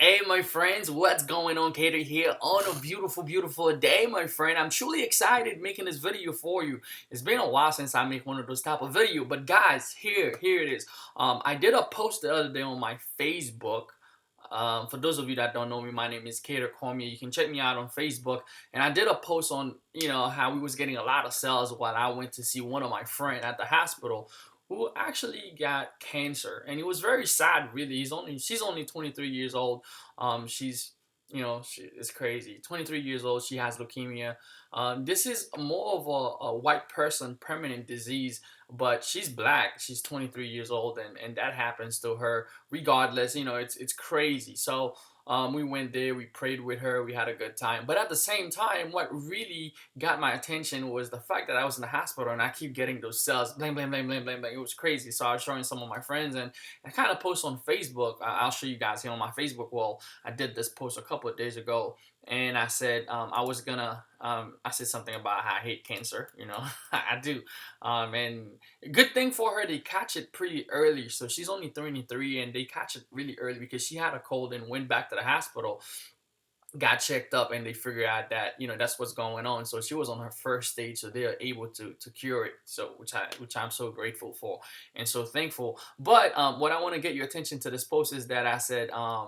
Hey, my friends, what's going on? Keder here on a beautiful, beautiful day, my friend. I'm truly excited making this video for you. It's been a while since I make one of those type of video, but guys, here it is. I did a post the other day on my Facebook. For those of you that don't know me, my name is Keder Cormier. You can check me out on Facebook. And I did a post on, how we was getting a lot of sales while I went to see one of my friend at the hospital who actually got cancer, and it was very sad. Really, she's only 23 years old. She's it's crazy. 23 years old. She has leukemia. This is more of a white person permanent disease, but she's black. She's 23 years old, and that happens to her regardless. It's crazy. So we went there, we prayed with her, we had a good time. But at the same time, what really got my attention was the fact that I was in the hospital and I keep getting those cells, blam, blam, blam, blam, blam, blam. It was crazy. So I was showing some of my friends, and I kind of post on Facebook. I'll show you guys here on my Facebook wall. I did this post a couple of days ago, and I said I said something about how I hate cancer. I do. And good thing for her, they catch it pretty early. So she's only 23, and they catch it really early because she had a cold and went back to the hospital, got checked up, and they figured out that that's what's going on. So she was on her first stage, so they are able to cure it. So which I'm so grateful for and so thankful. But what I want to get your attention to this post is that I said I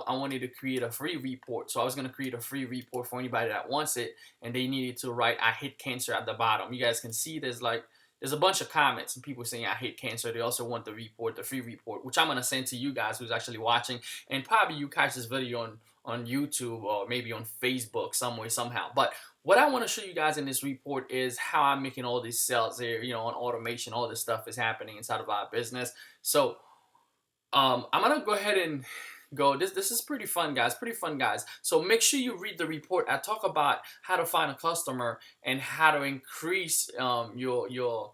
wanted to create a free report. So I was going to create a free report for anybody that wants it, and they needed to write "I hate cancer" at the bottom. You guys can see there's a bunch of comments and people saying I hate cancer. They also want the report, the free report, which I'm gonna send to you guys who's actually watching, and probably you catch this video on YouTube or maybe on Facebook some way somehow. But what I want to show you guys in this report is how I'm making all these sales here. On automation, all this stuff is happening inside of our business. So I'm gonna go ahead and go. This is pretty fun, guys. Pretty fun, guys. So make sure you read the report. I talk about how to find a customer and how to increase your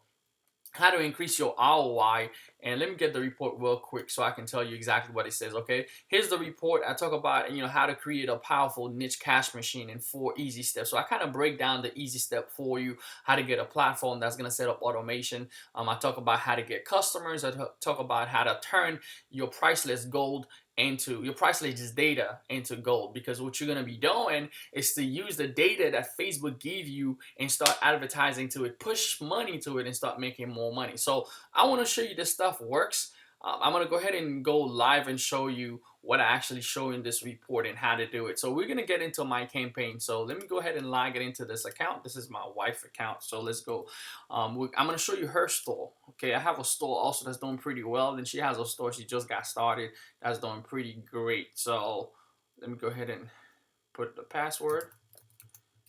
how to increase your ROI. And let me get the report real quick so I can tell you exactly what it says. Okay, here's the report. I talk about how to create a powerful niche cash machine in 4 easy steps. So I kind of break down the easy step for you, how to get a platform that's going to set up automation. I talk about how to get customers. I talk about how to turn your priceless gold into your priceless data into gold, because what you're going to be doing is to use the data that Facebook gave you and start advertising to it, push money to it, and start making more money. So I want to show you this stuff works. I'm going to go ahead and go live and show you what I actually show in this report and how to do it. So we're going to get into my campaign. So let me go ahead and log it into this account. This is my wife's account. So let's go. I'm going to show you her store. Okay, I have a store also that's doing pretty well. Then she has a store she just got started that's doing pretty great. So let me go ahead and put the password.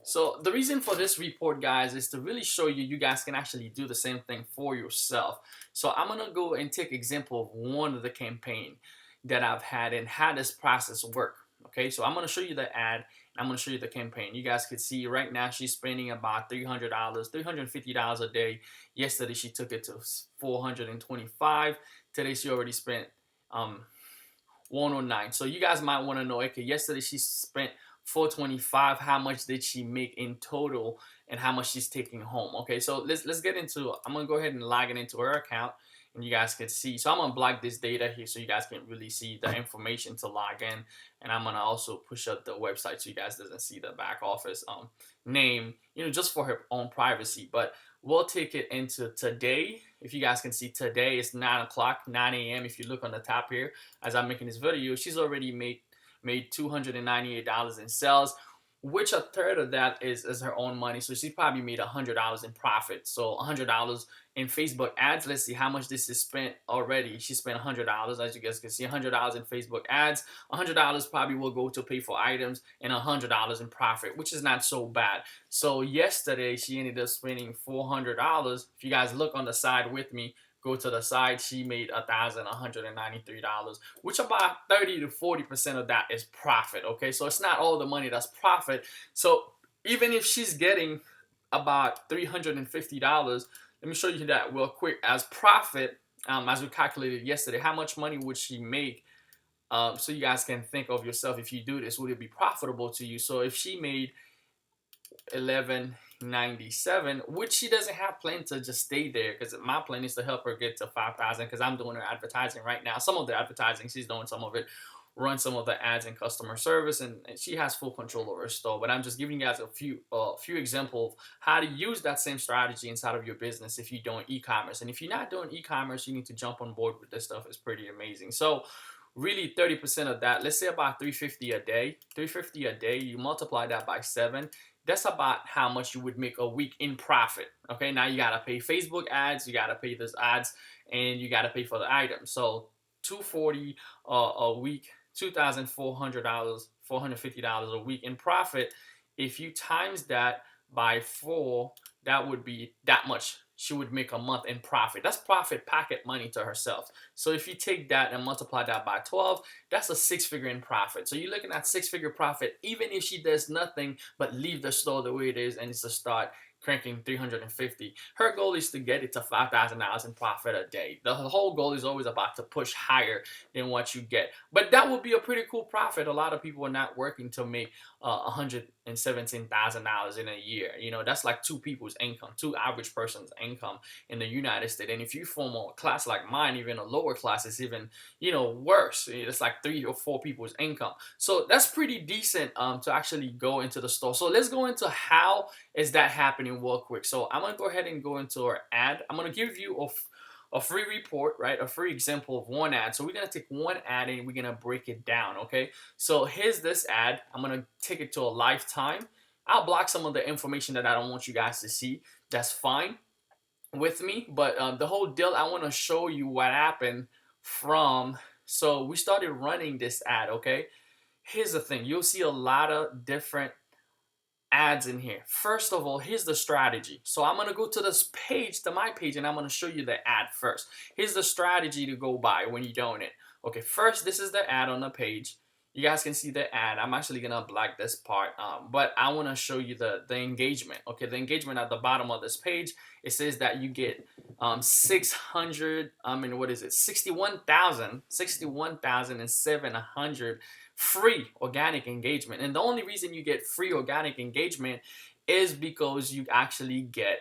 So the reason for this report, guys, is to really show you guys can actually do the same thing for yourself. So I'm gonna go and take example of one of the campaign that I've had and how this process work. Okay, so I'm gonna show you the ad. And I'm gonna show you the campaign. You guys can see right now she's spending about $300, $350 a day. Yesterday she took it to 425. Today she already spent 109. So you guys might want to know, okay, yesterday she spent 425. How much did she make in total, and how much she's taking home? Okay, so let's get into it. I'm gonna go ahead and log it into her account, and you guys can see. So I'm gonna block this data here so you guys can really see the information to log in, and I'm gonna also push up the website so you guys doesn't see the back office name, just for her own privacy. But we'll take it into today. If you guys can see, today is 9 o'clock, 9 a.m. If you look on the top here, as I'm making this video, she's already made $298 in sales, which a third of that is her own money. So she probably made $100 in profit. So $100 in Facebook ads. Let's see how much this is spent already. She spent $100, as you guys can see, $100 in Facebook ads. $100 probably will go to pay for items, and $100 in profit, which is not so bad. So yesterday she ended up spending $400. If you guys look on the side with me, go to the side, she made $1,193, which about 30 to 40% of that is profit. Okay, so it's not all the money that's profit. So even if she's getting about $350, let me show you that real quick as profit. As we calculated yesterday, how much money would she make? So you guys can think of yourself, if you do this, would it be profitable to you? So if she made 1197, which she doesn't have plan to just stay there, because my plan is to help her get to 5,000, because I'm doing her advertising right now. Some of the advertising she's doing, some of it run some of the ads in customer service, and she has full control over her store. But I'm just giving you guys a few examples of how to use that same strategy inside of your business if you're doing e-commerce. And if you're not doing e-commerce, you need to jump on board with this stuff. It's pretty amazing. So really 30% of that, let's say about 350 a day. 350 a day, you multiply that by 7. That's about how much you would make a week in profit. Okay, now you gotta pay Facebook ads, you gotta pay those ads, and you gotta pay for the items. So 240 a week, $2,400, $450 a week in profit. If you times that by 4, that would be that much she would make a month in profit. That's profit pocket money to herself. So if you take that and multiply that by 12, that's a 6-figure in profit. So you're looking at 6-figure profit even if she does nothing but leave the store the way it is and it's to start cranking 350. Her goal is to get it to $5,000 in profit a day. The whole goal is always about to push higher than what you get. But that would be a pretty cool profit. A lot of people are not working to make $117,000 in a year. You know, that's like 2 people's income, 2 average person's income in the United States. And if you form a class like mine, even a lower class, it's even, you know, worse. It's like 3 or 4 people's income. So that's pretty decent to actually go into the store. So let's go into how is that happening real quick. So I'm gonna go ahead and go into our ad. I'm gonna give you a free report, right? A free example of one ad. So we're gonna take one ad and we're gonna break it down, okay? So here's this ad. I'm gonna take it to a lifetime. I'll block some of the information that I don't want you guys to see. That's fine with me. But the whole deal, I want to show you what happened from. So we started running this ad, okay? Here's the thing. You'll see a lot of different ads in here. First of all, here's the strategy. So I'm going to go to this page, to my page, and I'm going to show you the ad first. Here's the strategy to go by when you're doing it. Okay, first, this is the ad on the page. You guys can see the ad. I'm actually going to black this part, but I want to show you the engagement. Okay, the engagement at the bottom of this page, it says that you get 600, what is it? 61,700 free organic engagement. And the only reason you get free organic engagement is because you actually get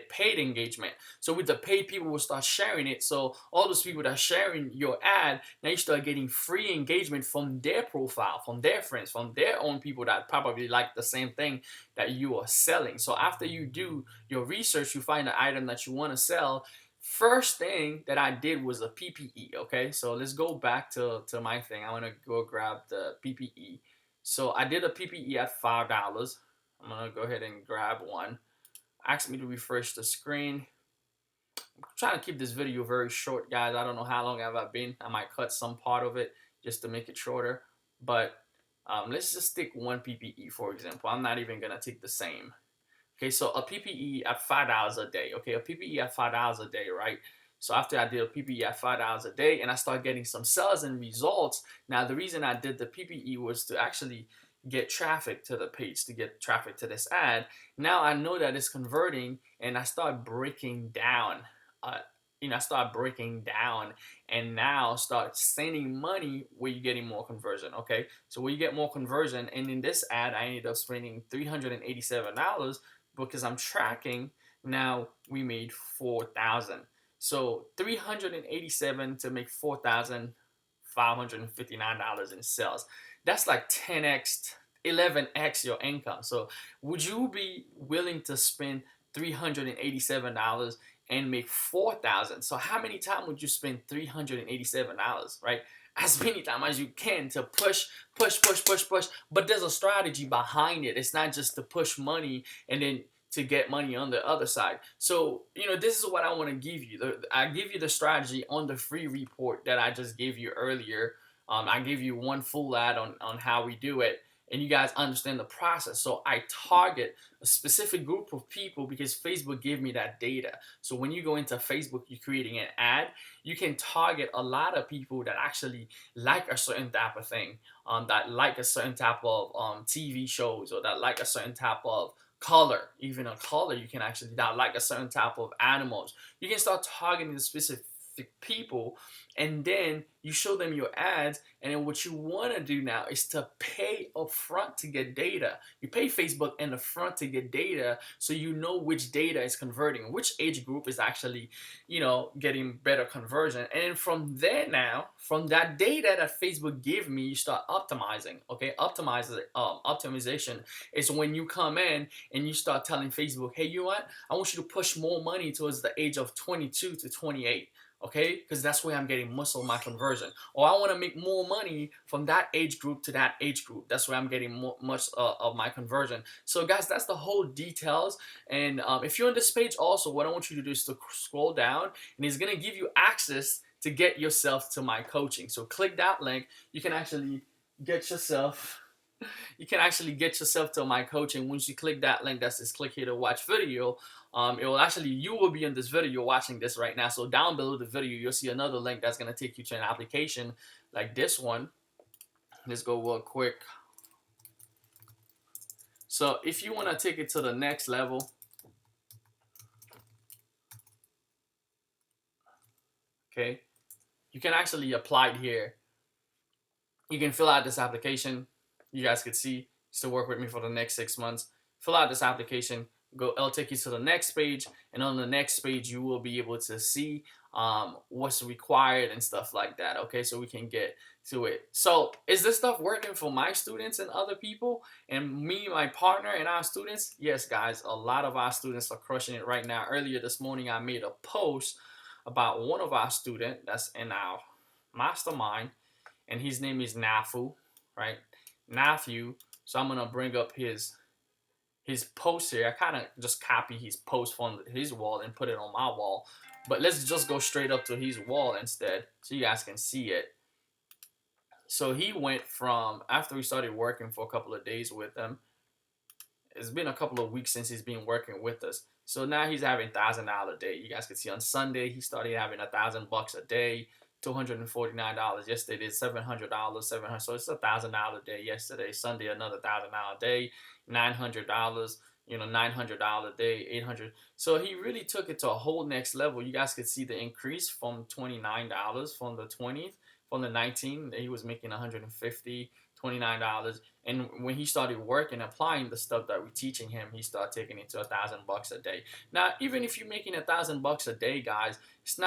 paid engagement. So with the paid, people will start sharing it. So all those people that are sharing your ad, now you start getting free engagement from their profile, from their friends, from their own people that probably like the same thing that you are selling. So after you do your research, you find the item that you want to sell. First thing that I did was a PPE, okay? So let's go back to my thing. I want to go grab the PPE. So I did a PPE at $5. I'm going to go ahead and grab one. Ask me to refresh the screen. I'm trying to keep this video very short, guys. I don't know how long have I been. I might cut some part of it just to make it shorter. But let's just stick one PPE, for example. I'm not even going to take the same. Okay, so a PPE at $5 a day. Okay, a PPE at $5 a day, right? So after I did a PPE at $5 a day and I started getting some sales and results. Now, the reason I did the PPE was to actually get traffic to the page, to get traffic to this ad. Now I know that it's converting and I start breaking down. I start breaking down and now start sending money where you're getting more conversion, okay? So where you get more conversion, and in this ad, I ended up spending $387 because I'm tracking. Now we made 4,000. So 387 to make $4,559 in sales. That's like 10x, 11x your income. So would you be willing to spend $387 and make 4,000? So how many times would you spend $387, right? As many times as you can to push. But there's a strategy behind it. It's not just to push money and then to get money on the other side. So, this is what I want to give you. I give you the strategy on the free report that I just gave you earlier. I give you one full ad on how we do it, and you guys understand the process. So I target a specific group of people because Facebook gave me that data. So when you go into Facebook, you're creating an ad, you can target a lot of people that actually like a certain type of thing, that like a certain type of TV shows, or that like a certain type of color, even a color. You can actually that like a certain type of animals. You can start targeting the specific specific people, and then you show them your ads. And then what you want to do now is to pay upfront to get data. You pay Facebook in the front to get data, so you know which data is converting, which age group is actually, getting better conversion. And then from there, now from that data that Facebook give me, you start optimizing. Okay, optimization is when you come in and you start telling Facebook, hey, you know what, I want you to push more money towards the age of 22 to 28. Okay, because that's where I'm getting most of my conversion. Or I want to make more money from that age group to that age group. That's where I'm getting much of my conversion. So guys, that's the whole details. And if you're on this page also, what I want you to do is to scroll down, and it's going to give you access to get yourself to my coaching. So click that link. You can actually get yourself to my coaching. Once you click that link that says click here to watch video, it will actually, you will be in this video watching this right now. So down below the video, you'll see another link that's going to take you to an application like this one. Let's go real quick. So if you want to take it to the next level, okay, you can actually apply it here. You can fill out this application. You guys could see, still work with me for the next 6 months. Fill out this application. It'll take you to the next page, and on the next page you will be able to see what's required and stuff like that. Okay, so we can get to it. So is this stuff working for my students and other people, and me, my partner, and our students? Yes, guys, a lot of our students are crushing it right now. Earlier this morning, I made a post about one of our students that's in our mastermind, and his name is Nafu, right? Nafu. So I'm gonna bring up his post here. I kind of just copy his post from his wall and put it on my wall. But let's just go straight up to his wall instead, so you guys can see it. So he went from, after we started working for a couple of days with him, it's been a couple of weeks since he's been working with us. So now he's having $1,000 a day. You guys can see on Sunday he started having $1,000 a day. $249 yesterday, $700, so it's $1,000 a day yesterday. Sunday, another $1,000 a day, $900, $900 a day, $800. So he really took it to a whole next level. You guys could see the increase from $29 from the 20th, from the 19th, he was making $150, $29. And when he started working, applying the stuff that we're teaching him, he started taking it to $1,000 a day. Now, even if you're making $1,000 a day, guys, it's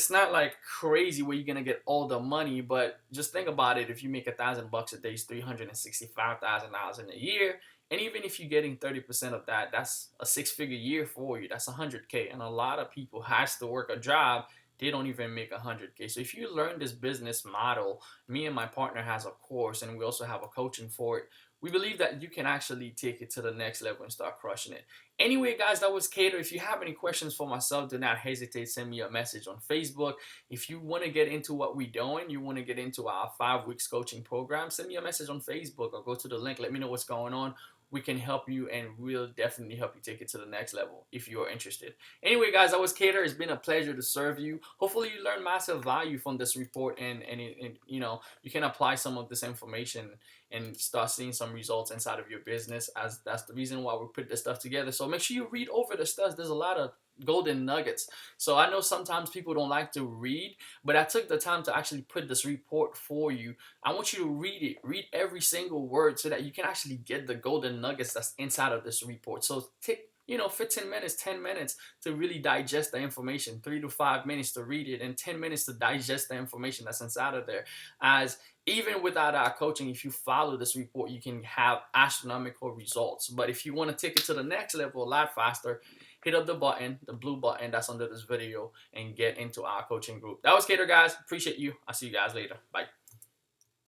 not like crazy where you're gonna get all the money, but just think about it. If you make $1,000 a day, it's $365,000 in a year, and even if you're getting 30% of that, that's a six-figure year for you. That's $100K, and a lot of people has to work a job. They don't even make $100K. So if you learn this business model, me and my partner has a course, and we also have a coaching for it. We believe that you can actually take it to the next level and start crushing it. Anyway, guys, that was Keder. If you have any questions for myself, do not hesitate to send me a message on Facebook. If you want to get into what we're doing, you want to get into our 5 weeks coaching program, send me a message on Facebook or go to the link. Let me know what's going on. We can help you, and we'll definitely help you take it to the next level if you're interested. Anyway, guys, that was Keder. It's been a pleasure to serve you. Hopefully you learned massive value from this report, and you can apply some of this information and start seeing some results inside of your business, as that's the reason why we put this stuff together. So make sure you read over the stuff. There's a lot of golden nuggets. So I know sometimes people don't like to read, but I took the time to actually put this report for you. I want you to read it. Read every single word so that you can actually get the golden nuggets that's inside of this report. So take 15 minutes, 10 minutes to really digest the information, 3 to 5 minutes to read it, and 10 minutes to digest the information that's inside of there. As even without our coaching, if you follow this report, you can have astronomical results. But if you want to take it to the next level a lot faster, hit up the button, the blue button that's under this video, and get into our coaching group. That was Keder, guys. Appreciate you. I'll see you guys later. Bye.